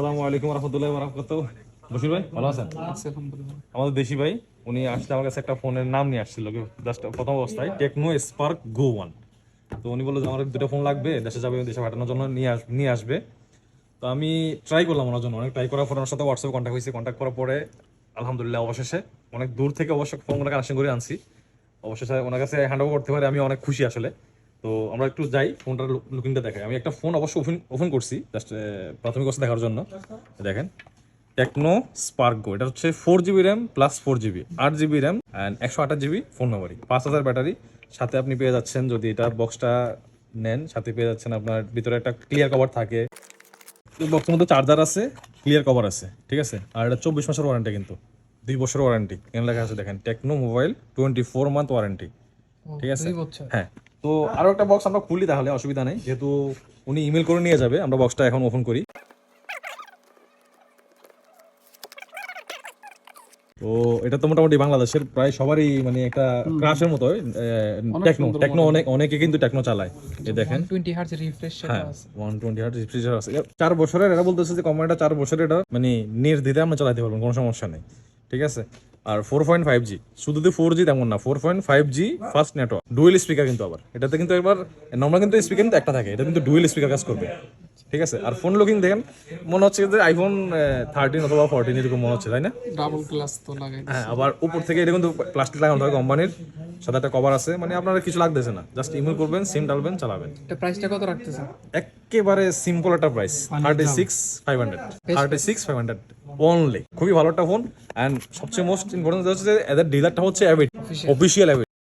আসসালামু আলাইকুম রহমতুল্লাহি ওয়া বারাকাতুহু। বশির ভাই ভালো আছেন? আমাদের দেশি ভাই উনি আসলে আমার কাছে একটা ফোনের নাম নিয়ে আসছিল জাস্ট প্রথম অবস্থায় টেকনো স্পার্ক গো 1। তো উনি বললো যে আমার দুটো ফোন লাগবে, দেশে যাবে, দেশে পাঠানোর জন্য নিয়ে আসবে। তো আমি ট্রাই করলাম ওনার জন্য, অনেক ট্রাই করার পর ওনার সাথে হোয়াটসঅ্যাপে কন্ট্যাক্ট হয়েছে। কন্ট্যাক্ট করার পরে আলহামদুলিল্লাহ অবশেষে অনেক দূর থেকে অবশ্য ফোনগুলো কানেকশন করে আনছি, অবশেষে ওনার কাছে হ্যান্ড ওভার করতে পারে আমি অনেক খুশি আসলে। তো আমরা একটু যাই ফোনটার লুকিংটা দেখাই। আমি একটা ফোন অবশ্য ওপেন করছি জাস্ট প্রাথমিক অবস্থা দেখার জন্য। দেখেন টেকনো স্পার্ক গো, এটা হচ্ছে 4GB RAM plus 4GB, 8GB RAM and 128GB phone memory, 5000 battery. সাথে আপনি পেয়ে যাচ্ছেন, যদি এটা বক্সটা নেন, সাথে পেয়ে যাচ্ছেন আপনার ভিতরে একটা ক্লিয়ার কভার থাকে। বক্সের মধ্যে চার্জার আছে, ক্লিয়ার কভার আছে, ঠিক আছে। আর এটা 24 মাসের ওয়ারেন্টি, কিন্তু 2 বছর ওয়ারেন্টি এখানে লেখা আছে। দেখেন টেকনো মোবাইল 24 মান্থ ওয়ারেন্টি, ঠিক আছে। হ্যাঁ, তো আরো একটা বক্স আমরা খুলি, তাহলে অসুবিধা নেই, যেহেতু উনি ইমেল করে নিয়ে যাবে। আমরা বক্সটা এখন ওপেন করি। তো এটা তো মোটামুটি বাংলাদেশের প্রায় সবারই মানে একটা ক্রাশের মতো। টেকনো টেকনো অনেকে কিন্তু টেকনো চালায়। এই দেখেন 120 হার্জ রিফ্রেশ হ্যাঁ, 120 হার্জ রিফ্রিজারেটর আছে। 4 বছরের, এরা বলতেছে যে কোম্পানিটা 4 বছরের, এটা মানে নির্দ্বিধায় আমরা চালাতে পারবেন, কোনো সমস্যা নেই, ঠিক আছে। আর 4.5G, শুধু 4G তেমন না, 4.5G fast network, dual speaker কিন্তু। আবার এটাতে কিন্তু একবার নর্মাল কিন্তু স্পিকার কিন্তু একটা থাকে, এটা কিন্তু ডুয়েল স্পিকার কাজ করবে, ঠিক আছে। আর ফোন লুকিং দেখেন, মনে হচ্ছে যে আইফোন 13 অথবা 14 এরকম মনে হচ্ছে, তাই না? ডাবল গ্লাস তো লাগাই। হ্যাঁ, আবার উপর থেকে এটা কিন্তু প্লাস্টিক লাগানো থাকে কোম্পানির, সাথে একটা কভার আছে, মানে আপনার কিছু লাগতেছে না, জাস্ট ইমেল করবেন, সিম ডালবেন, চালাবেন। এটা প্রাইসটা কত রাখতেছেন? একেবারে সিম্পল একটা প্রাইস, 36,500 অনলি। খুবই ভালো একটা ফোন। অ্যান্ড সবচেয়ে মোস্ট ইম্পর্টেন্ট হচ্ছে যে এদের ডিলারটা হচ্ছে অ্যাভিড, অফিসিয়াল অ্যাভিড।